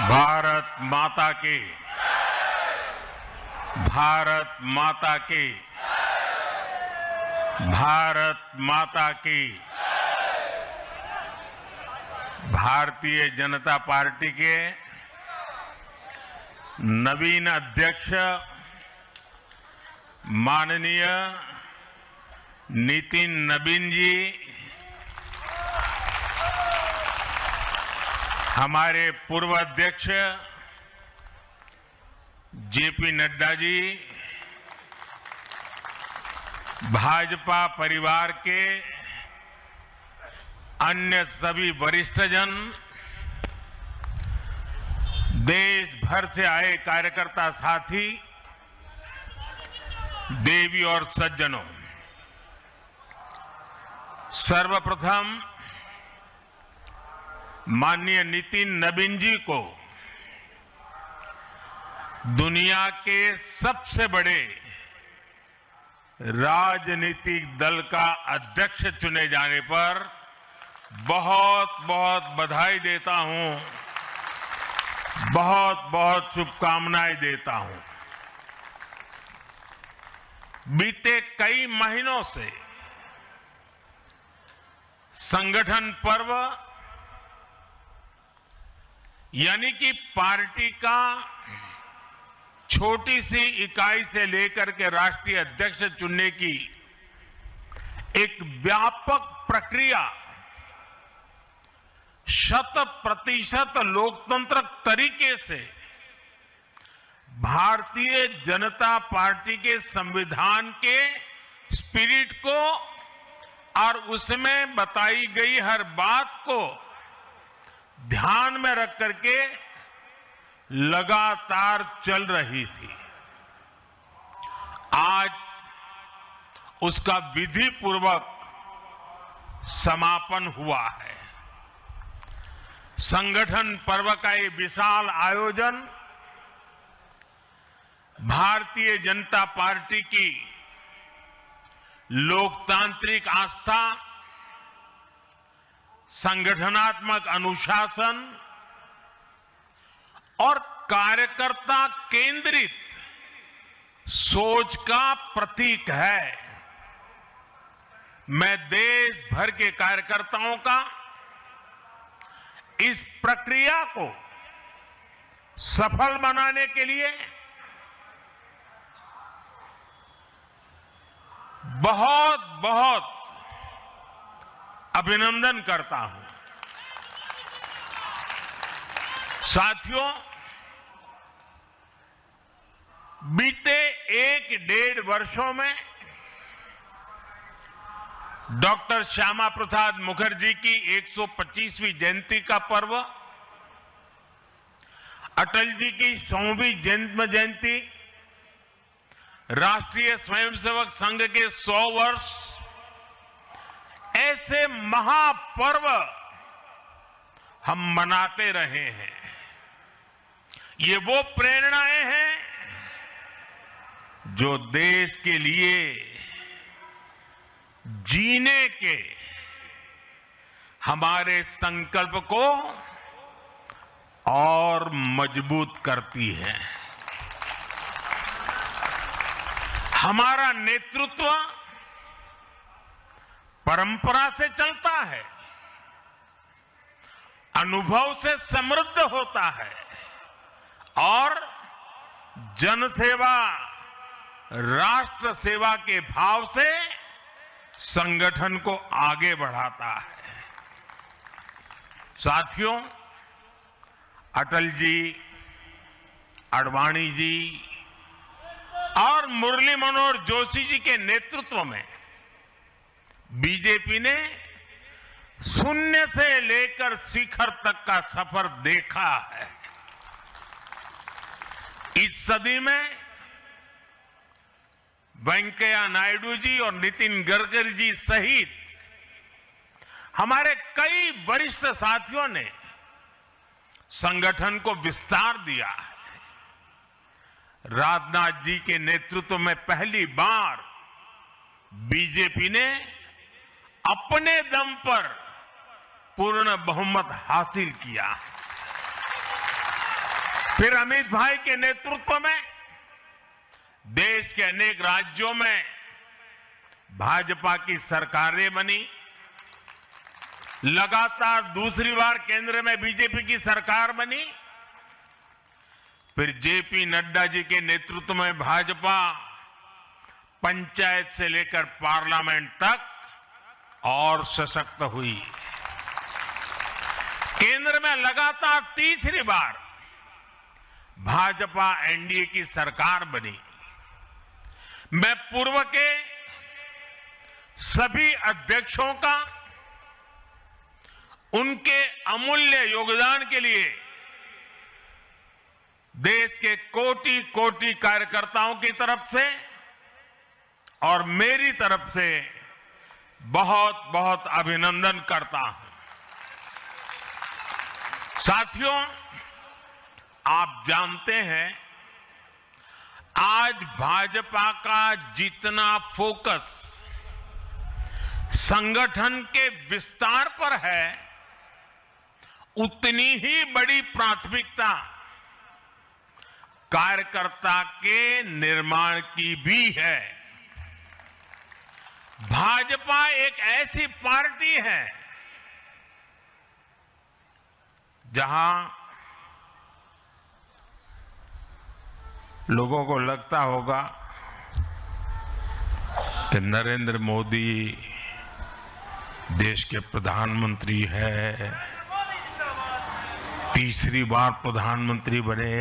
भारत माता की, भारत माता की, भारत माता की। भारतीय जनता पार्टी के नवीन अध्यक्ष माननीय नितिन नबीन जी, हमारे पूर्व अध्यक्ष जेपी नड्डा जी, भाजपा परिवार के अन्य सभी वरिष्ठजन, देश भर से आए कार्यकर्ता साथी, देवी और सज्जनों, सर्वप्रथम माननीय नितिन नबीन जी को दुनिया के सबसे बड़े राजनीतिक दल का अध्यक्ष चुने जाने पर बहुत बहुत बधाई देता हूं, बहुत बहुत शुभकामनाएं देता हूं। बीते कई महीनों से संगठन पर्व यानी कि पार्टी का छोटी सी इकाई से लेकर के राष्ट्रीय अध्यक्ष चुनने की एक व्यापक प्रक्रिया 100% लोकतंत्र तरीके से भारतीय जनता पार्टी के संविधान के स्पिरिट को और उसमें बताई गई हर बात को ध्यान में रख करके लगातार चल रही थी। आज उसका विधि पूर्वक समापन हुआ है। संगठन पर्व का ये विशाल आयोजन भारतीय जनता पार्टी की लोकतांत्रिक आस्था, संगठनात्मक अनुशासन और कार्यकर्ता केंद्रित सोच का प्रतीक है। मैं देश भर के कार्यकर्ताओं का इस प्रक्रिया को सफल बनाने के लिए बहुत बहुत अभिनंदन करता हूं। साथियों, बीते 1-1.5 वर्षों में डॉक्टर श्यामा प्रसाद मुखर्जी की 125वीं जयंती का पर्व, अटल जी की 100वीं जन्म जयंती, राष्ट्रीय स्वयंसेवक संघ के 100 वर्ष, ऐसे महापर्व हम मनाते रहे हैं। ये वो प्रेरणाएं हैं जो देश के लिए जीने के हमारे संकल्प को और मजबूत करती है। हमारा नेतृत्व परंपरा से चलता है, अनुभव से समृद्ध होता है और जनसेवा, राष्ट्र सेवा के भाव से संगठन को आगे बढ़ाता है। साथियों, अटल जी, आडवाणी जी और मुरली मनोहर जोशी जी के नेतृत्व में बीजेपी ने शून्य से लेकर शिखर तक का सफर देखा है। इस सदी में वेंकैया नायडू जी और नितिन गडकरी जी सहित हमारे कई वरिष्ठ साथियों ने संगठन को विस्तार दिया है। राजनाथ जी के नेतृत्व में पहली बार बीजेपी ने अपने दम पर पूर्ण बहुमत हासिल किया। फिर अमित भाई के नेतृत्व में देश के अनेक राज्यों में भाजपा की सरकारें बनी। लगातार दूसरी बार केंद्र में बीजेपी की सरकार बनी। फिर जेपी नड्डा जी के नेतृत्व में भाजपा पंचायत से लेकर पार्लियामेंट तक और सशक्त हुई। केंद्र में लगातार तीसरी बार भाजपा एनडीए की सरकार बनी। मैं पूर्व के सभी अध्यक्षों का उनके अमूल्य योगदान के लिए देश के कोटि कोटि कार्यकर्ताओं की तरफ से और मेरी तरफ से बहुत बहुत अभिनंदन करता हूं। साथियों, आप जानते हैं आज भाजपा का जितना फोकस संगठन के विस्तार पर है, उतनी ही बड़ी प्राथमिकता कार्यकर्ता के निर्माण की भी है। भाजपा एक ऐसी पार्टी है जहां लोगों को लगता होगा कि नरेंद्र मोदी देश के प्रधानमंत्री है, तीसरी बार प्रधानमंत्री बने,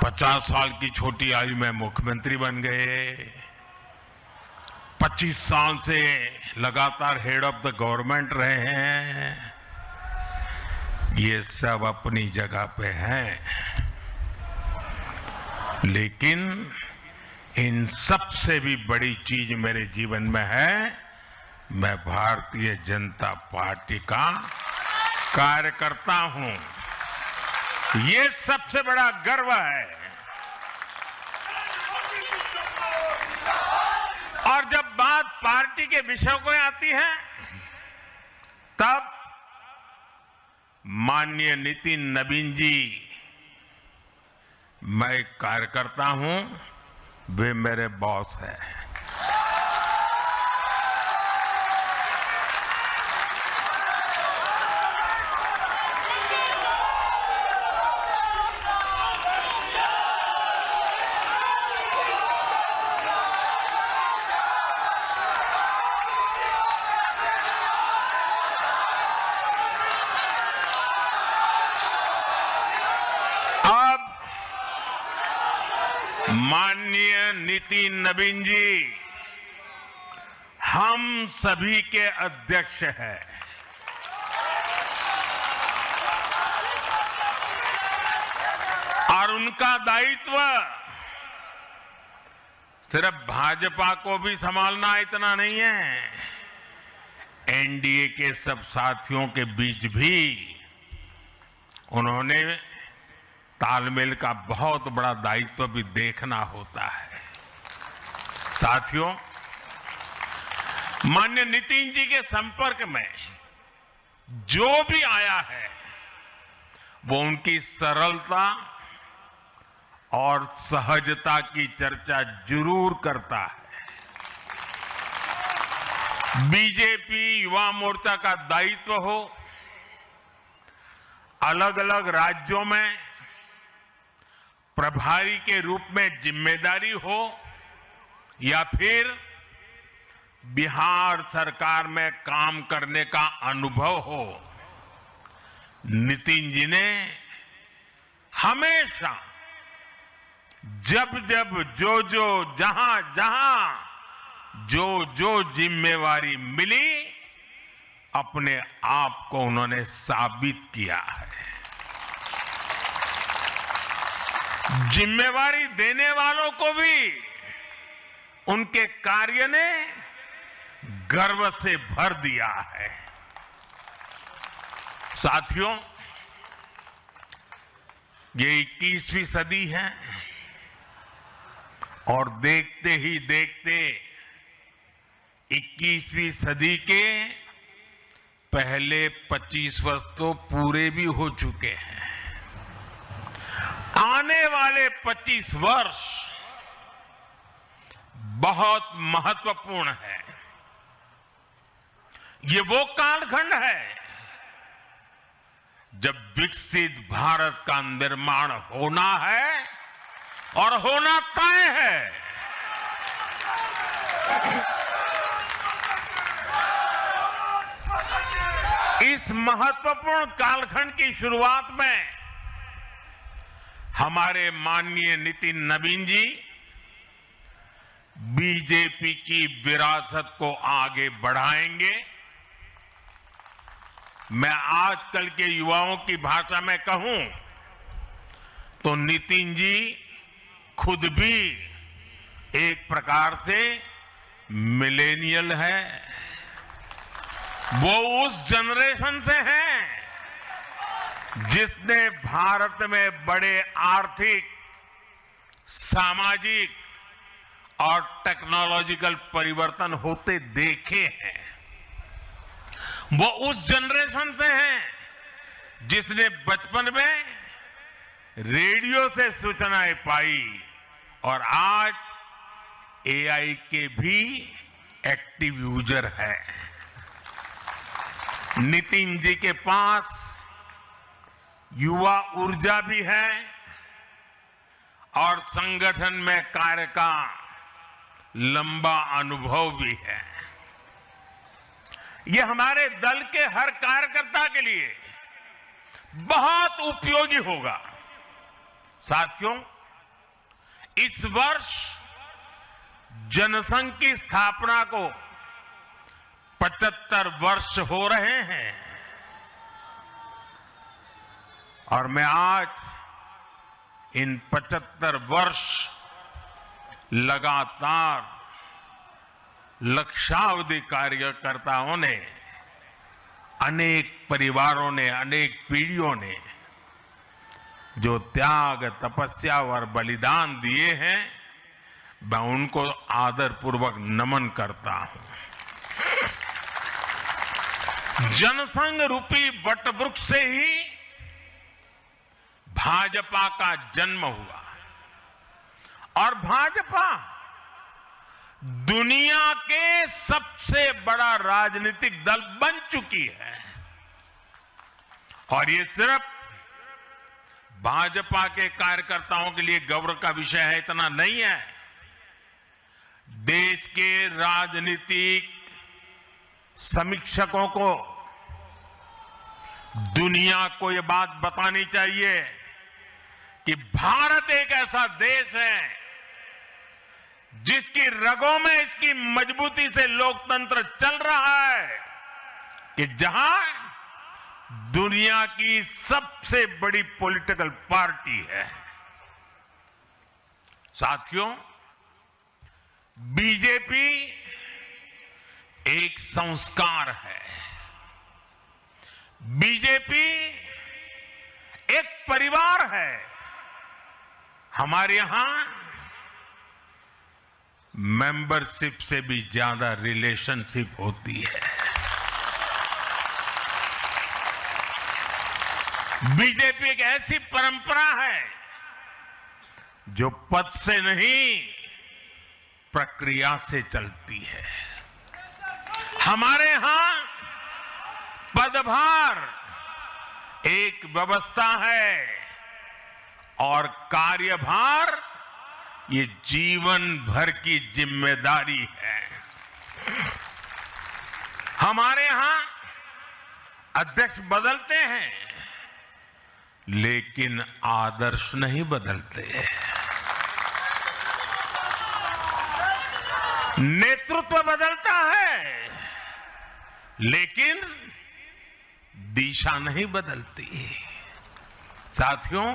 50 साल की छोटी आयु में मुख्यमंत्री बन गए, 25 साल से लगातार हेड ऑफ द गवर्नमेंट रहे हैं। ये सब अपनी जगह पे हैं, लेकिन इन सबसे भी बड़ी चीज मेरे जीवन में है, मैं भारतीय जनता पार्टी का कार्यकर्ता हूं। ये सबसे बड़ा गर्व है। और जब बात पार्टी के विषयों को आती है, तब माननीय नितिन नवीन जी, मैं एक कार्यकर्ता हूं, वे मेरे बॉस हैं। माननीय नितिन नवीन जी हम सभी के अध्यक्ष हैं। और उनका दायित्व सिर्फ भाजपा को भी संभालना इतना नहीं है, एनडीए के सब साथियों के बीच भी उन्होंने तालमेल का बहुत बड़ा दायित्व भी देखना होता है। साथियों, माननीय नितिन जी के संपर्क में जो भी आया है, वो उनकी सरलता और सहजता की चर्चा जरूर करता है। बीजेपी युवा मोर्चा का दायित्व हो, अलग अलग राज्यों में प्रभारी के रूप में जिम्मेदारी हो, या फिर बिहार सरकार में काम करने का अनुभव हो, नितिन जी ने हमेशा जब जब जो जहां जो जिम्मेवारी मिली, अपने आप को उन्होंने साबित किया है। जिम्मेवारी देने वालों को भी उनके कार्य ने गर्व से भर दिया है। साथियों, ये 21वीं सदी है और देखते ही देखते 21वीं सदी के पहले 25 वर्ष तो पूरे भी हो चुके हैं। आने वाले 25 वर्ष बहुत महत्वपूर्ण है। ये वो कालखंड है जब विकसित भारत का निर्माण होना है और होना तय है। इस महत्वपूर्ण कालखंड की शुरुआत में हमारे माननीय नितिन नवीन जी बीजेपी की विरासत को आगे बढ़ाएंगे। मैं आजकल के युवाओं की भाषा में कहूं तो नितिन जी खुद भी एक प्रकार से मिलेनियल है। वो उस जनरेशन से हैं जिसने भारत में बड़े आर्थिक, सामाजिक और टेक्नोलॉजिकल परिवर्तन होते देखे हैं। वो उस जनरेशन से हैं जिसने बचपन में रेडियो से सूचनाएं पाई और आज एआई के भी एक्टिव यूजर है। नितिन जी के पास युवा ऊर्जा भी है और संगठन में कार्य का लंबा अनुभव भी है। ये हमारे दल के हर कार्यकर्ता के लिए बहुत उपयोगी होगा। साथियों, इस वर्ष जनसंघ की स्थापना को 75 वर्ष हो रहे हैं और मैं आज इन 75 वर्ष लगातार लक्षावधि कार्यकर्ताओं ने, अनेक परिवारों ने, अनेक पीढ़ियों ने जो त्याग, तपस्या और बलिदान दिए हैं, मैं उनको आदरपूर्वक नमन करता हूं। जनसंघ रूपी वटवृक्ष से ही भाजपा का जन्म हुआ और भाजपा दुनिया के सबसे बड़ा राजनीतिक दल बन चुकी है। और ये सिर्फ भाजपा के कार्यकर्ताओं के लिए गौरव का विषय है, इतना नहीं है। देश के राजनीतिक समीक्षकों को, दुनिया को यह बात बतानी चाहिए कि भारत एक ऐसा देश है जिसकी रगों में इसकी मजबूती से लोकतंत्र चल रहा है, कि जहां दुनिया की सबसे बड़ी पॉलिटिकल पार्टी है। साथियों, बीजेपी एक संस्कार है। बीजेपी एक परिवार है। हमारे यहां मेंबरशिप से भी ज्यादा रिलेशनशिप होती है। बीजेपी एक ऐसी परंपरा है जो पद से नहीं, प्रक्रिया से चलती है। हमारे यहां पदभार एक व्यवस्था है और कार्यभार ये जीवन भर की जिम्मेदारी है। हमारे यहां अध्यक्ष बदलते हैं लेकिन आदर्श नहीं बदलते। नेतृत्व बदलता है लेकिन दिशा नहीं बदलती। साथियों,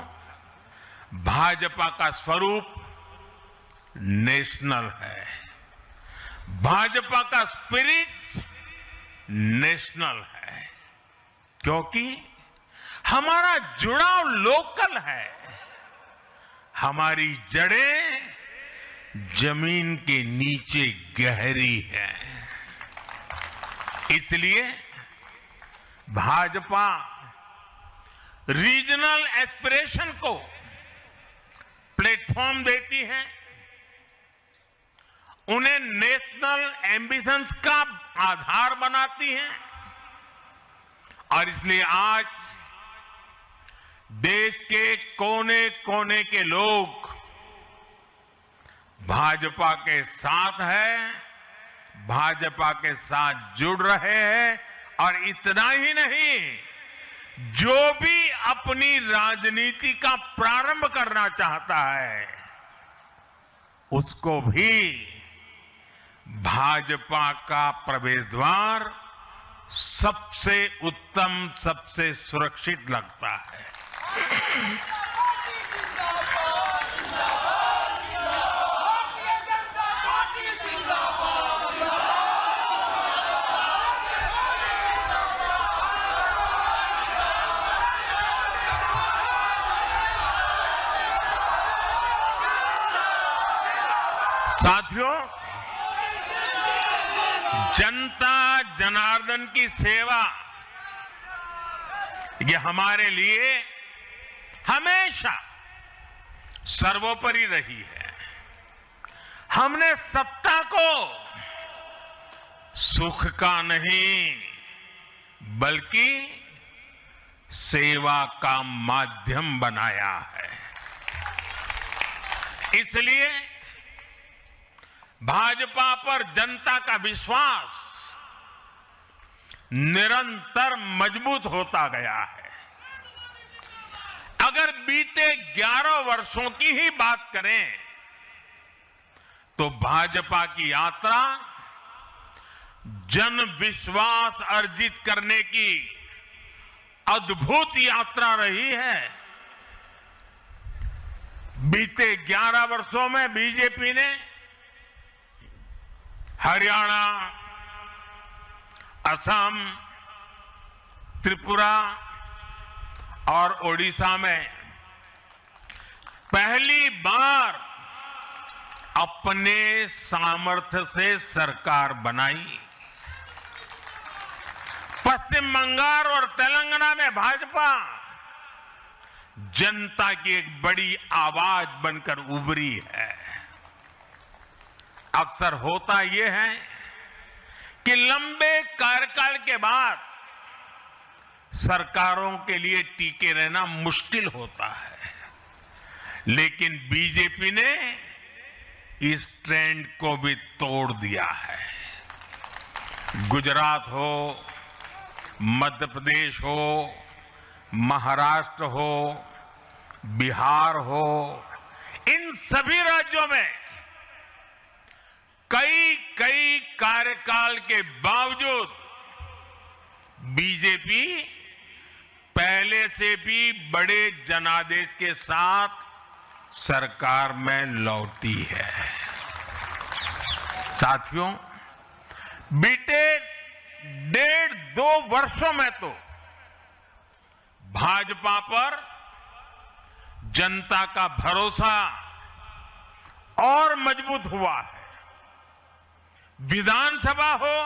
भाजपा का स्वरूप नेशनल है। भाजपा का स्पिरिट नेशनल है, क्योंकि हमारा जुड़ाव लोकल है। हमारी जड़ें जमीन के नीचे गहरी है। इसलिए भाजपा रीजनल एस्पिरेशन को प्लेटफॉर्म देती है, उन्हें नेशनल एम्बिशंस का आधार बनाती है। और इसलिए आज देश के कोने कोने के लोग भाजपा के साथ हैं, भाजपा के साथ जुड़ रहे हैं। और इतना ही नहीं, जो भी अपनी राजनीति का प्रारंभ करना चाहता है, उसको भी भाजपा का प्रवेश द्वार सबसे उत्तम, सबसे सुरक्षित लगता है। साथियों, जनता जनार्दन की सेवा ये हमारे लिए हमेशा सर्वोपरि रही है। हमने सत्ता को सुख का नहीं बल्कि सेवा का माध्यम बनाया है। इसलिए भाजपा पर जनता का विश्वास निरंतर मजबूत होता गया है। अगर बीते 11 वर्षों की ही बात करें तो भाजपा की यात्रा जन विश्वास अर्जित करने की अद्भुत यात्रा रही है। बीते 11 वर्षों में बीजेपी ने हरियाणा, असम, त्रिपुरा और ओडिशा में पहली बार अपने सामर्थ्य से सरकार बनाई। पश्चिम बंगाल और तेलंगाना में भाजपा जनता की एक बड़ी आवाज बनकर उभरी है। अक्सर होता यह है कि लंबे कार्यकाल के बाद सरकारों के लिए टिके रहना मुश्किल होता है, लेकिन बीजेपी ने इस ट्रेंड को भी तोड़ दिया है। गुजरात हो, मध्य प्रदेश हो, महाराष्ट्र हो, बिहार हो, इन सभी राज्यों में कई कार्यकाल के बावजूद बीजेपी पहले से भी बड़े जनादेश के साथ सरकार में लौटी है। साथियों, बीते 1.5-2 वर्षों में तो भाजपा पर जनता का भरोसा और मजबूत हुआ है। विधानसभा हो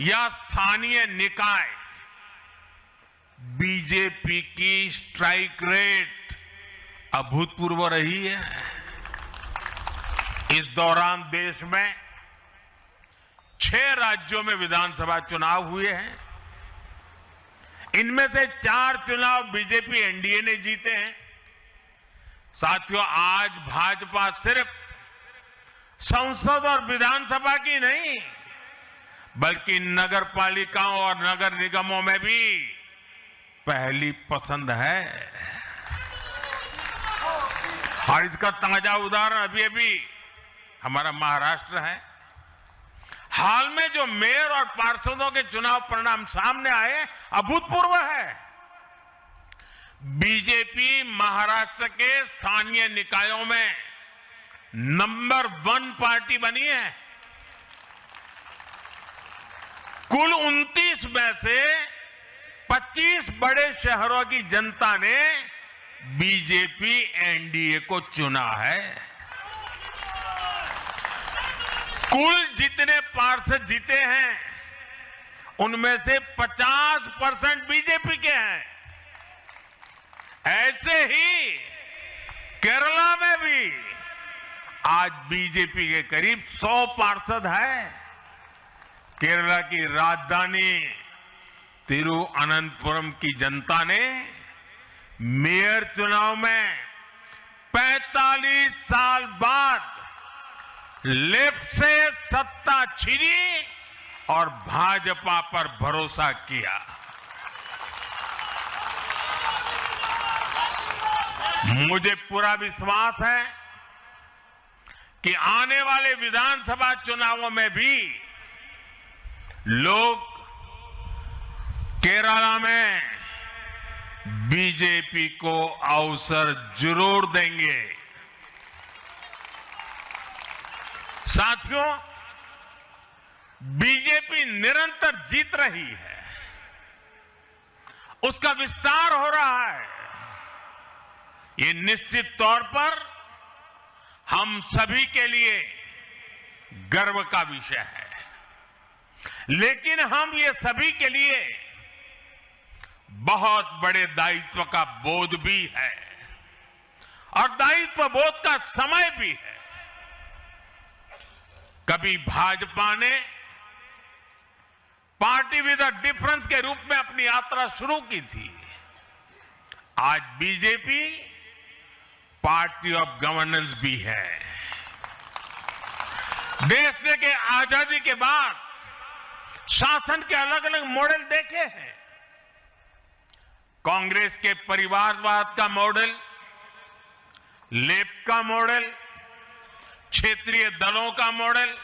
या स्थानीय निकाय, बीजेपी की स्ट्राइक रेट अभूतपूर्व रही है। इस दौरान देश में 6 राज्यों में विधानसभा चुनाव हुए हैं। इनमें से 4 चुनाव बीजेपी एनडीए ने जीते हैं। साथियों, आज भाजपा सिर्फ संसद और विधानसभा की नहीं बल्कि नगर पालिकाओं और नगर निगमों में भी पहली पसंद है। और इसका ताजा उदाहरण अभी हमारा महाराष्ट्र है। हाल में जो मेयर और पार्षदों के चुनाव परिणाम सामने आए, अभूतपूर्व है। बीजेपी महाराष्ट्र के स्थानीय निकायों में नंबर 1 पार्टी बनी है। कुल 29 में से 25 बड़े शहरों की जनता ने बीजेपी एनडीए को चुना है। कुल जितने पार्षद जीते हैं उनमें से 50% बीजेपी के हैं। ऐसे ही केरला में भी आज बीजेपी के करीब 100 पार्षद हैं। केरला की राजधानी तिरुअनंतपुरम की जनता ने मेयर चुनाव में 45 साल बाद लेफ्ट से सत्ता छीनी और भाजपा पर भरोसा किया। मुझे पूरा विश्वास है कि आने वाले विधानसभा चुनावों में भी लोग केरला में बीजेपी को अवसर जरूर देंगे। साथियों, बीजेपी निरंतर जीत रही है, उसका विस्तार हो रहा है। ये निश्चित तौर पर हम सभी के लिए गर्व का विषय है, लेकिन हम ये सभी के लिए बहुत बड़े दायित्व का बोझ भी है और दायित्व बोझ का समय भी है। कभी भाजपा ने पार्टी विद अ डिफरेंस के रूप में अपनी यात्रा शुरू की थी। आज बीजेपी पार्टी ऑफ गवर्नेंस भी है। देश के आजादी के बाद शासन के अलग अलग मॉडल देखे हैं। कांग्रेस के परिवारवाद का मॉडल, लेफ्ट का मॉडल, क्षेत्रीय दलों का मॉडल,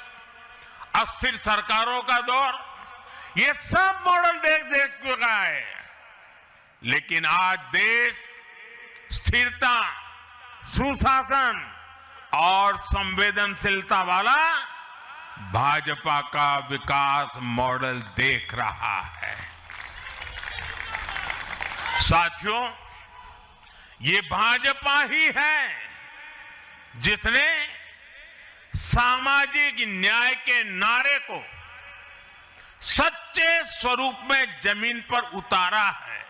अस्थिर सरकारों का दौर, ये सब मॉडल देख चुका है। लेकिन आज देश स्थिरता, सुशासन और संवेदनशीलता वाला भाजपा का विकास मॉडल देख रहा है। साथियों, ये भाजपा ही है जिसने सामाजिक न्याय के नारे को सच्चे स्वरूप में जमीन पर उतारा है।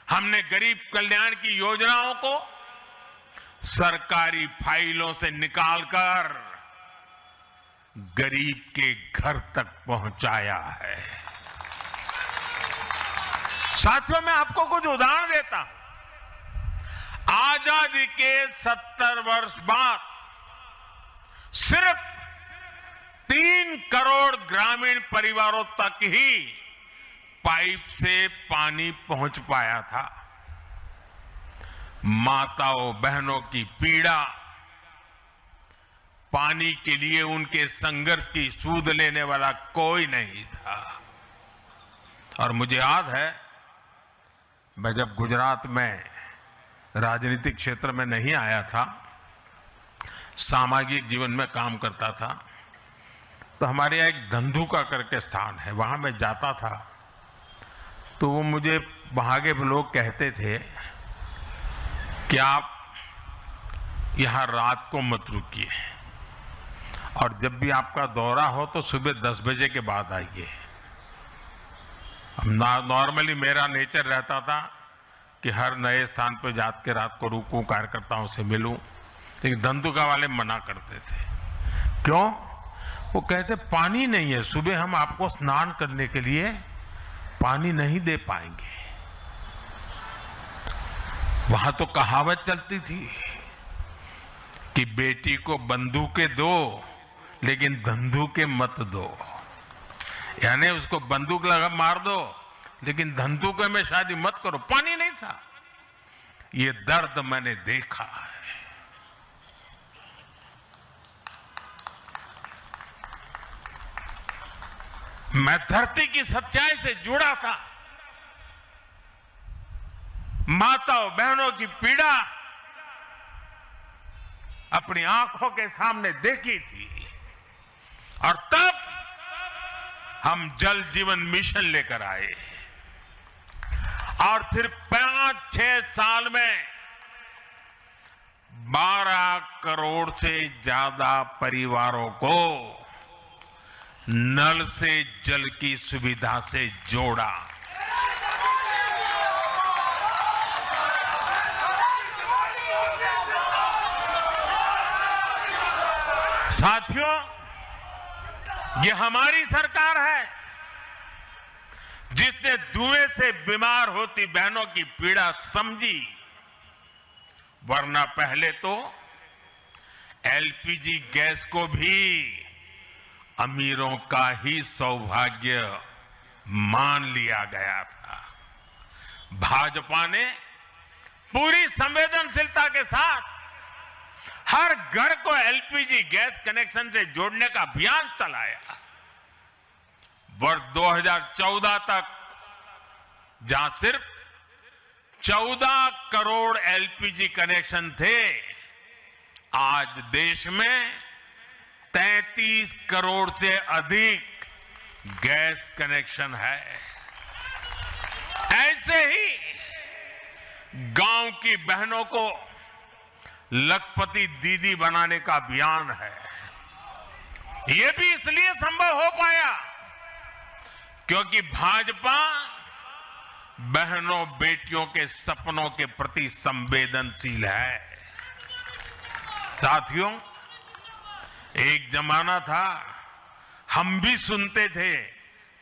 हमने गरीब कल्याण की योजनाओं को सरकारी फाइलों से निकालकर गरीब के घर तक पहुंचाया है। साथियों, मैं आपको कुछ उदाहरण देता हूं। आजादी के 70 वर्ष बाद सिर्फ 3 करोड़ ग्रामीण परिवारों तक ही पाइप से पानी पहुंच पाया था। माताओं बहनों की पीड़ा, पानी के लिए उनके संघर्ष की सूध लेने वाला कोई नहीं था। और मुझे याद है, मैं जब गुजरात में राजनीतिक क्षेत्र में नहीं आया था, सामाजिक जीवन में काम करता था, तो हमारे यहाँ एक धंधुका करके स्थान है, वहां मैं जाता था तो वो मुझे वहां के लोग कहते थे कि आप यहां रात को मत रुकिए और जब भी आपका दौरा हो तो सुबह 10 बजे के बाद आइए। नॉर्मली मेरा नेचर रहता था कि हर नए स्थान पर जाकर के रात को रुकूं, कार्यकर्ताओं से मिलूं, लेकिन धंधुका वाले मना करते थे। क्यों? वो कहते पानी नहीं है, सुबह हम आपको स्नान करने के लिए पानी नहीं दे पाएंगे। वहां तो कहावत चलती थी कि बेटी को बंदूकें दो लेकिन धंधुके मत दो, यानी उसको बंदूक लगा मार दो लेकिन धंधुके में शादी मत करो। पानी नहीं था। ये दर्द मैंने देखा है। मैं धरती की सच्चाई से जुड़ा था। माताओं बहनों की पीड़ा अपनी आंखों के सामने देखी थी और तब हम जल जीवन मिशन लेकर आए और सिर्फ 5-6 साल में 12 करोड़ से ज्यादा परिवारों को नल से जल की सुविधा से जोड़ा। साथियों, ये हमारी सरकार है जिसने धुएं से बीमार होती बहनों की पीड़ा समझी, वरना पहले तो एलपीजी गैस को भी अमीरों का ही सौभाग्य मान लिया गया था। भाजपा ने पूरी संवेदनशीलता के साथ हर घर को एलपीजी गैस कनेक्शन से जोड़ने का अभियान चलाया। वर्ष 2014 तक जहां सिर्फ 14 करोड़ एलपीजी कनेक्शन थे, आज देश में 33 करोड़ से अधिक गैस कनेक्शन है। ऐसे ही गांव की बहनों को लखपति दीदी बनाने का अभियान है। यह भी इसलिए संभव हो पाया क्योंकि भाजपा बहनों बेटियों के सपनों के प्रति संवेदनशील है। साथियों, एक जमाना था हम भी सुनते थे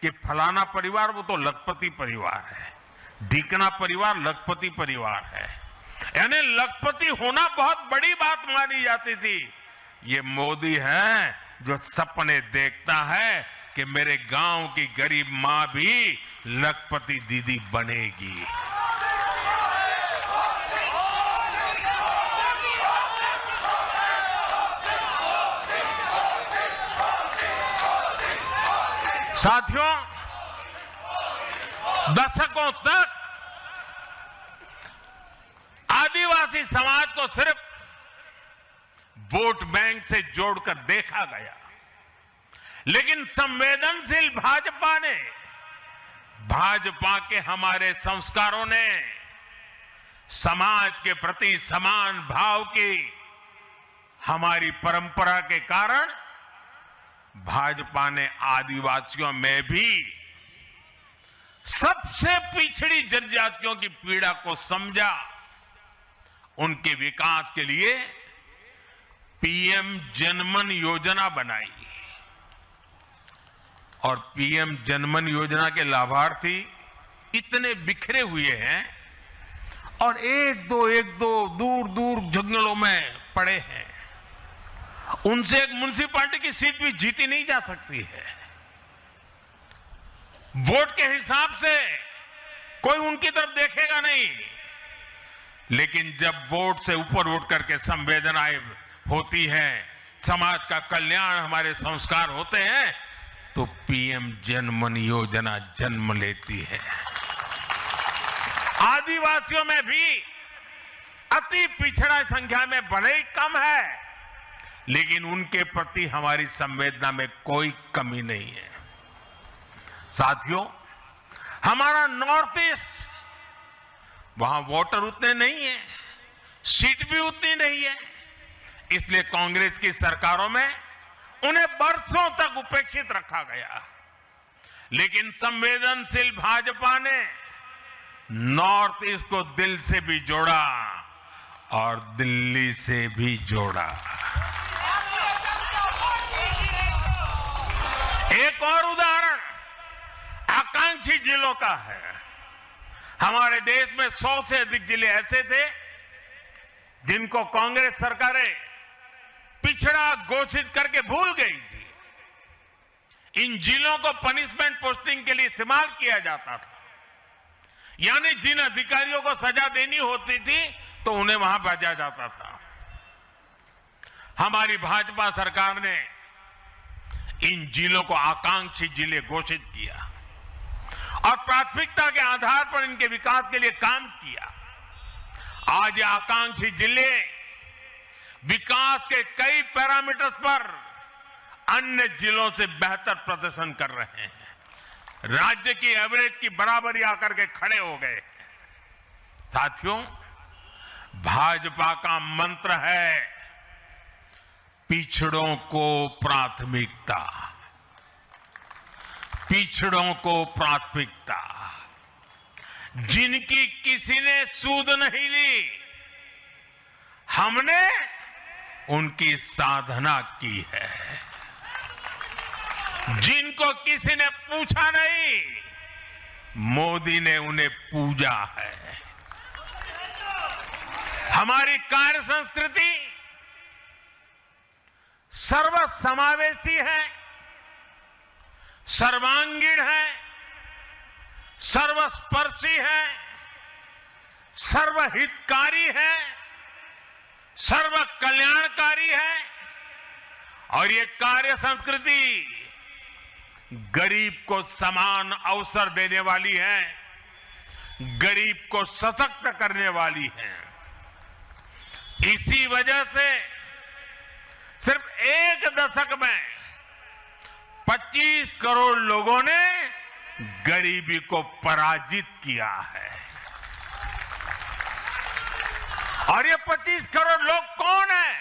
कि फलाना परिवार वो तो लखपति परिवार है, ढीकना परिवार लखपति परिवार है, यानी लखपति होना बहुत बड़ी बात मानी जाती थी। ये मोदी है जो सपने देखता है कि मेरे गांव की गरीब मां भी लखपति दीदी बनेगी। साथियों, दशकों तक आदिवासी समाज को सिर्फ वोट बैंक से जोड़कर देखा गया, लेकिन संवेदनशील भाजपा ने, भाजपा के हमारे संस्कारों ने समाज के प्रति समान भाव की हमारी परंपरा के कारण भाजपा ने आदिवासियों में भी सबसे पिछड़ी जनजातियों की पीड़ा को समझा। उनके विकास के लिए पीएम जनमन योजना बनाई और पीएम जनमन योजना के लाभार्थी इतने बिखरे हुए हैं और एक दो दूर दूर जंगलों में पड़े हैं। उनसे एक म्युनिसिपैलिटी की सीट भी जीती नहीं जा सकती है। वोट के हिसाब से कोई उनकी तरफ देखेगा नहीं, लेकिन जब वोट से ऊपर उठ करके संवेदनाएं होती हैं, समाज का कल्याण हमारे संस्कार होते हैं, तो पीएम जनमन योजना जन्म लेती है। आदिवासियों में भी अति पिछड़ा संख्या में भले ही कम है, लेकिन उनके प्रति हमारी संवेदना में कोई कमी नहीं है। साथियों, हमारा नॉर्थ ईस्ट, वहां वोटर उतने नहीं है, सीट भी उतनी नहीं है, इसलिए कांग्रेस की सरकारों में उन्हें बरसों तक उपेक्षित रखा गया। लेकिन संवेदनशील भाजपा ने नॉर्थ ईस्ट को दिल से भी जोड़ा और दिल्ली से भी जोड़ा। एक और उदाहरण आकांक्षी जिलों का है। हमारे देश में 100 से अधिक जिले ऐसे थे जिनको कांग्रेस सरकारें पिछड़ा घोषित करके भूल गई थी। इन जिलों को पनिशमेंट पोस्टिंग के लिए इस्तेमाल किया जाता था, यानी जिन अधिकारियों को सजा देनी होती थी तो उन्हें वहां भेजा जाता था। हमारी भाजपा सरकार ने इन जिलों को आकांक्षी जिले घोषित किया और प्राथमिकता के आधार पर इनके विकास के लिए काम किया। आज ये आकांक्षी जिले विकास के कई पैरामीटर्स पर अन्य जिलों से बेहतर प्रदर्शन कर रहे हैं, राज्य की एवरेज की बराबरी आकर के खड़े हो गए। साथियों, भाजपा का मंत्र है पिछड़ों को प्राथमिकता, पिछड़ों को प्राथमिकता। जिनकी किसी ने सूद नहीं ली, हमने उनकी साधना की है। जिनको किसी ने पूछा नहीं, मोदी ने उन्हें पूजा है। हमारी कार्य संस्कृति सर्वसमावेशी है, सर्वांगीण है, सर्वस्पर्शी है, सर्वहितकारी है, सर्व कल्याणकारी है। और ये कार्य संस्कृति गरीब को समान अवसर देने वाली है, गरीब को सशक्त करने वाली है। इसी वजह से सिर्फ एक दशक में 25 करोड़ लोगों ने गरीबी को पराजित किया है। और ये 25 करोड़ लोग कौन हैं?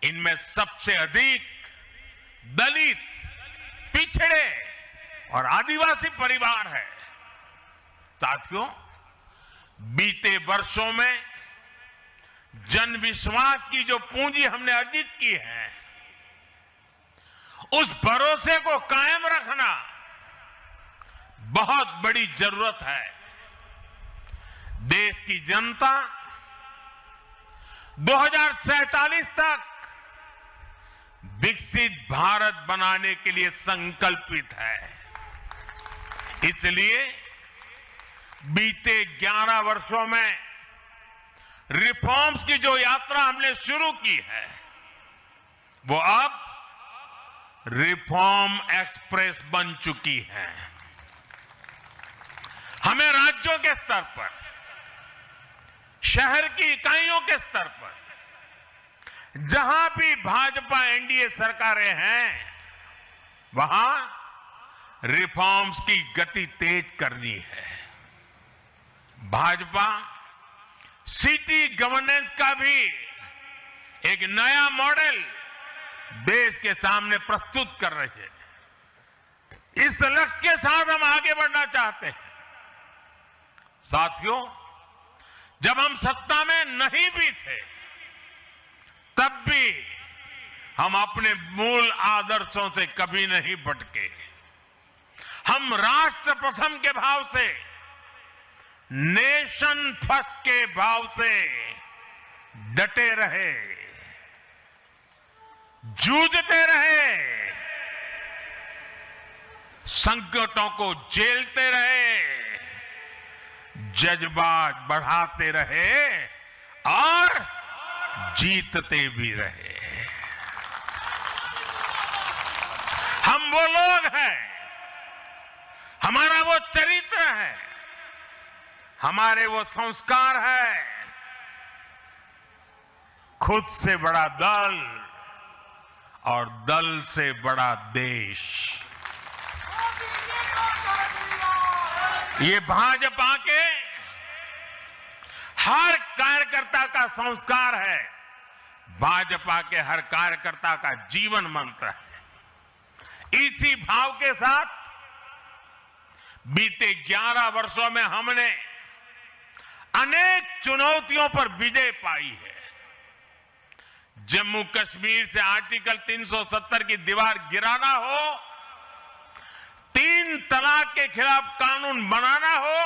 इनमें सबसे अधिक दलित, पिछड़े और आदिवासी परिवार है। साथियों, बीते वर्षों में जन विश्वास की जो पूंजी हमने अर्जित की है, उस भरोसे को कायम रखना बहुत बड़ी जरूरत है। देश की जनता 2047 तक विकसित भारत बनाने के लिए संकल्पित है। इसलिए बीते 11 वर्षों में रिफॉर्म्स की जो यात्रा हमने शुरू की है, वो अब रिफॉर्म एक्सप्रेस बन चुकी है। हमें राज्यों के स्तर पर, शहर की इकाइयों के स्तर पर, जहां भी भाजपा एनडीए सरकारें हैं, वहां रिफॉर्म्स की गति तेज करनी है। भाजपा सिटी गवर्नेंस का भी एक नया मॉडल देश के सामने प्रस्तुत कर रही है। इस लक्ष्य के साथ हम आगे बढ़ना चाहते हैं। साथियों, जब हम सत्ता में नहीं भी थे, तब भी हम अपने मूल आदर्शों से कभी नहीं भटके। हम राष्ट्र प्रथम के भाव से, नेशन फर्स्ट के भाव से डटे रहे, जूझते रहे, संकटों को झेलते रहे, जज्बात बढ़ाते रहे और जीतते भी रहे। हम वो लोग हैं, हमारा वो चरित्र है, हमारे वो संस्कार है। खुद से बड़ा दल और दल से बड़ा देश, ये भाजपा के हर कार्यकर्ता का संस्कार है, भाजपा के हर कार्यकर्ता का जीवन मंत्र है। इसी भाव के साथ बीते 11 वर्षों में हमने अनेक चुनौतियों पर विजय पाई है। जम्मू कश्मीर से आर्टिकल 370 की दीवार गिराना हो, 3 तलाक के खिलाफ कानून बनाना हो,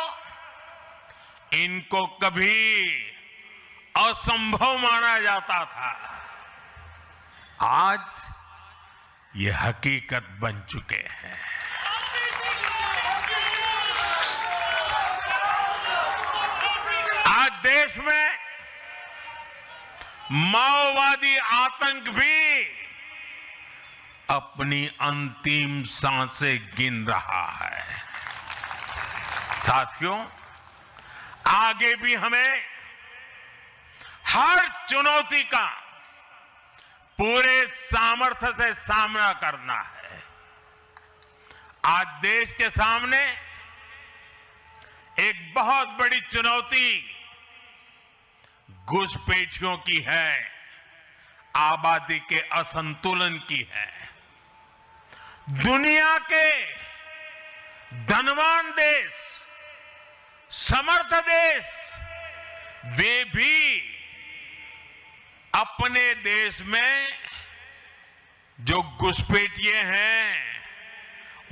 इनको कभी असंभव माना जाता था। आज ये हकीकत बन चुके हैं। आज देश में माओवादी आतंक भी अपनी अंतिम सांसें गिन रहा है। साथियों, आगे भी हमें हर चुनौती का पूरे सामर्थ्य से सामना करना है। आज देश के सामने एक बहुत बड़ी चुनौती घुसपैठियों की है, आबादी के असंतुलन की है। दुनिया के धनवान देश, समर्थ देश, वे भी अपने देश में जो घुसपैठिए हैं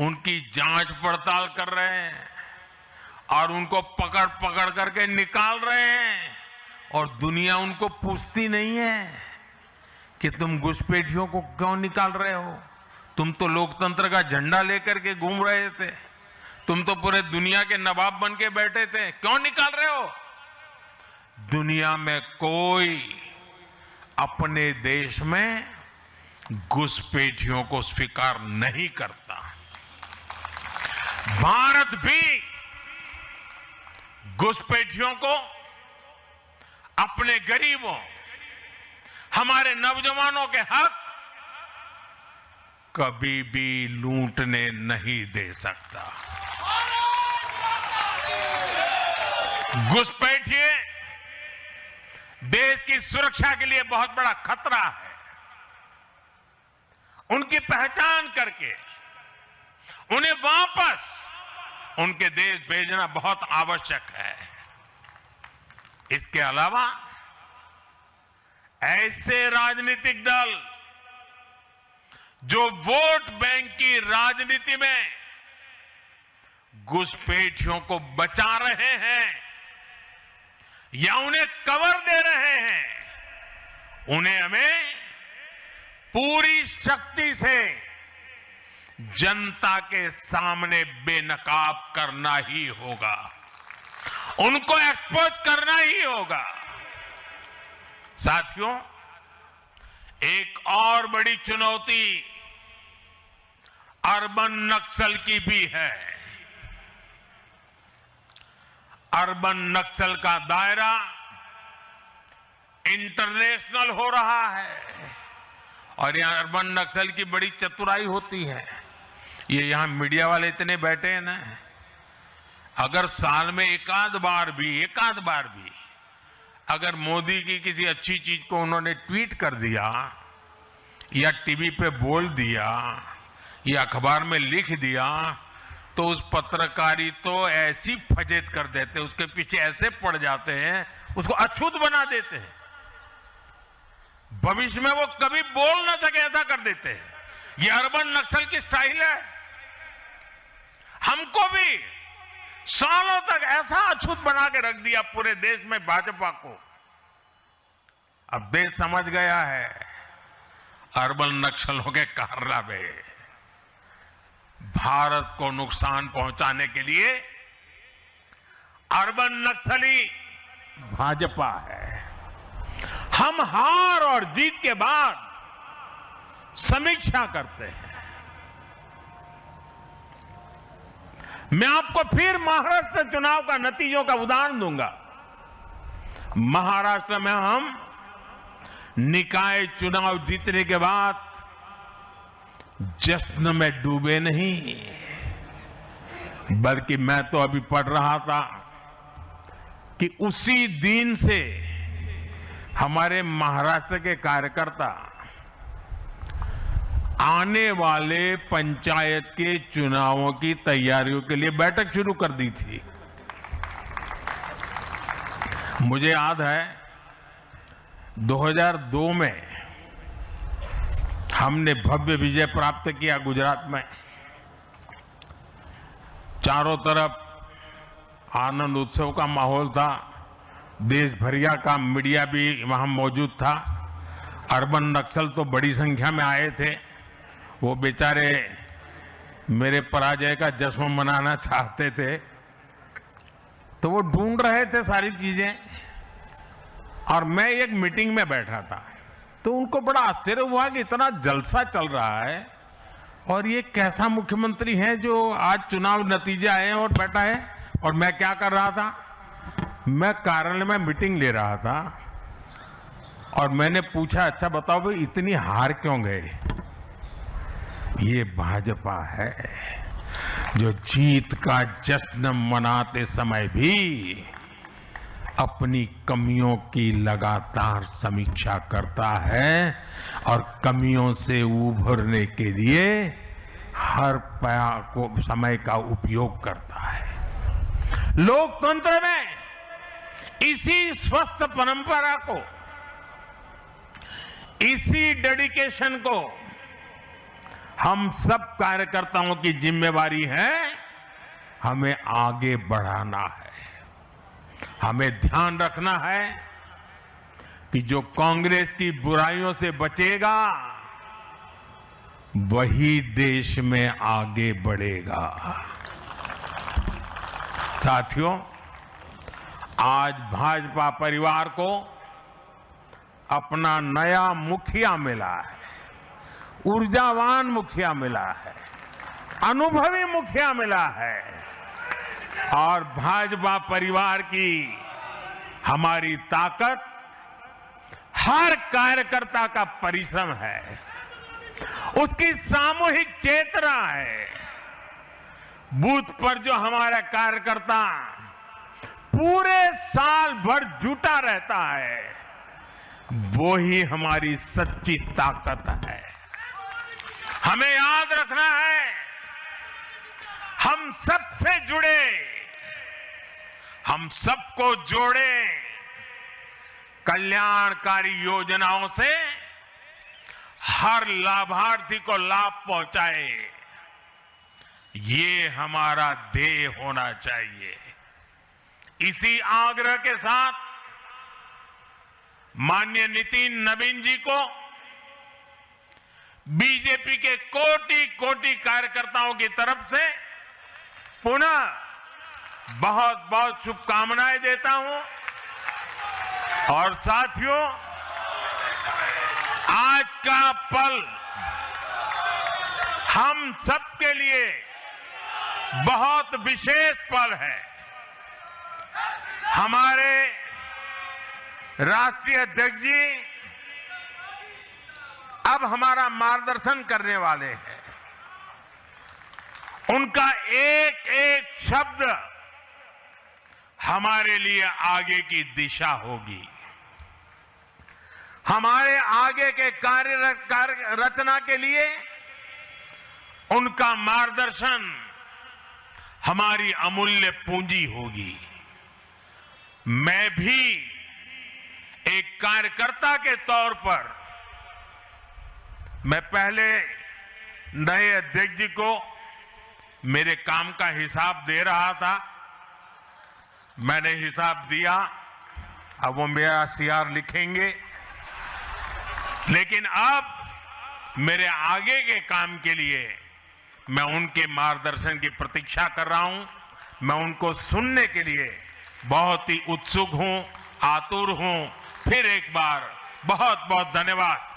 उनकी जांच पड़ताल कर रहे हैं और उनको पकड़ पकड़ करके निकाल रहे हैं, और दुनिया उनको पूछती नहीं है कि तुम घुसपैठियों को क्यों निकाल रहे हो। तुम तो लोकतंत्र का झंडा लेकर के घूम रहे थे, तुम तो पूरे दुनिया के नवाब बन के बैठे थे, क्यों निकाल रहे हो। दुनिया में कोई अपने देश में घुसपैठियों को स्वीकार नहीं करता। भारत भी घुसपैठियों को अपने गरीबों, हमारे नौजवानों के हक कभी भी लूटने नहीं दे सकता। घुसपैठिए देश की सुरक्षा के लिए बहुत बड़ा खतरा है। उनकी पहचान करके उन्हें वापस उनके देश भेजना बहुत आवश्यक है। इसके अलावा ऐसे राजनीतिक दल जो वोट बैंक की राजनीति में घुसपैठियों को बचा रहे हैं या उन्हें कवर दे रहे हैं, उन्हें हमें पूरी शक्ति से जनता के सामने बेनकाब करना ही होगा, उनको एक्सपोज करना ही होगा। साथियों, एक और बड़ी चुनौती अर्बन नक्सल की भी है। अर्बन नक्सल का दायरा इंटरनेशनल हो रहा है और यहां अर्बन नक्सल की बड़ी चतुराई होती है। ये यहां मीडिया वाले इतने बैठे हैं ना, अगर साल में एकाध बार भी अगर मोदी की किसी अच्छी चीज को उन्होंने ट्वीट कर दिया या टीवी पे बोल दिया या अखबार में लिख दिया तो उस पत्रकारी तो ऐसी फजेत कर देते, उसके पीछे ऐसे पड़ जाते हैं, उसको अछूत बना देते हैं, भविष्य में वो कभी बोल ना सके ऐसा कर देते हैं। ये अर्बन नक्सल की स्टाइल है। हमको भी सालों तक ऐसा अछूत बना के रख दिया पूरे देश में भाजपा को। अब देश समझ गया है अर्बन नक्सलों के कारनामे। भारत को नुकसान पहुंचाने के लिए अर्बन नक्सली भाजपा है। हम हार और जीत के बाद समीक्षा करते हैं। मैं आपको फिर महाराष्ट्र चुनाव का नतीजों का उदाहरण दूंगा। महाराष्ट्र में हम निकाय चुनाव जीतने के बाद जश्न में डूबे नहीं, बल्कि मैं तो अभी पढ़ रहा था कि उसी दिन से हमारे महाराष्ट्र के कार्यकर्ता आने वाले पंचायत के चुनावों की तैयारियों के लिए बैठक शुरू कर दी थी। मुझे याद है 2002 में हमने भव्य विजय प्राप्त किया गुजरात में। चारों तरफ आनंद उत्सव का माहौल था, देश भरिया का मीडिया भी वहां मौजूद था। अर्बन नक्सल तो बड़ी संख्या में आए थे। वो बेचारे मेरे पराजय का जश्न मनाना चाहते थे, तो वो ढूंढ रहे थे सारी चीजें, और मैं एक मीटिंग में बैठा था, तो उनको बड़ा आश्चर्य हुआ कि इतना जलसा चल रहा है और ये कैसा मुख्यमंत्री है जो आज चुनाव नतीजे आए हैं और बैठा है। और मैं क्या कर रहा था, मैं कार्यालय में मीटिंग ले रहा था और मैंने पूछा, अच्छा बताओ भाई इतनी हार क्यों गए। ये भाजपा है जो जीत का जश्न मनाते समय भी अपनी कमियों की लगातार समीक्षा करता है और कमियों से उभरने के लिए हर समय का उपयोग करता है। लोकतंत्र में इसी स्वस्थ परंपरा को इसी डेडिकेशन को हम सब कार्यकर्ताओं की जिम्मेवारी है, हमें आगे बढ़ाना है। हमें ध्यान रखना है कि जो कांग्रेस की बुराइयों से बचेगा वही देश में आगे बढ़ेगा। साथियों, आज भाजपा परिवार को अपना नया मुखिया मिला है, ऊर्जावान मुखिया मिला है, अनुभवी मुखिया मिला है और भाजपा परिवार की हमारी ताकत हर कार्यकर्ता का परिश्रम है, उसकी सामूहिक चेतना है। बूथ पर जो हमारा कार्यकर्ता पूरे साल भर जुटा रहता है, वो ही हमारी सच्ची ताकत है। हमें याद रखना है, हम सबसे जुड़े, हम सबको जोड़े कल्याणकारी योजनाओं से हर लाभार्थी को लाभ पहुंचाए, ये हमारा ध्येय होना चाहिए। इसी आग्रह के साथ माननीय नितिन नवीन जी को बीजेपी के कोटि कोटि कार्यकर्ताओं की तरफ से पुनः बहुत बहुत शुभकामनाएं देता हूं। और साथियों, आज का पल हम सबके लिए बहुत विशेष पल है। हमारे राष्ट्रीय अध्यक्ष जी अब हमारा मार्गदर्शन करने वाले हैं। उनका एक एक शब्द हमारे लिए आगे की दिशा होगी। हमारे आगे के कार्य रचना के लिए उनका मार्गदर्शन हमारी अमूल्य पूंजी होगी। मैं भी एक कार्यकर्ता के तौर पर मैं पहले नए अध्यक्ष जी को मेरे काम का हिसाब दे रहा था, मैंने हिसाब दिया, अब वो मेरा सीआर लिखेंगे। लेकिन अब मेरे आगे के काम के लिए मैं उनके मार्गदर्शन की प्रतीक्षा कर रहा हूं। मैं उनको सुनने के लिए बहुत ही उत्सुक हूं, आतुर हूं। फिर एक बार बहुत बहुत धन्यवाद।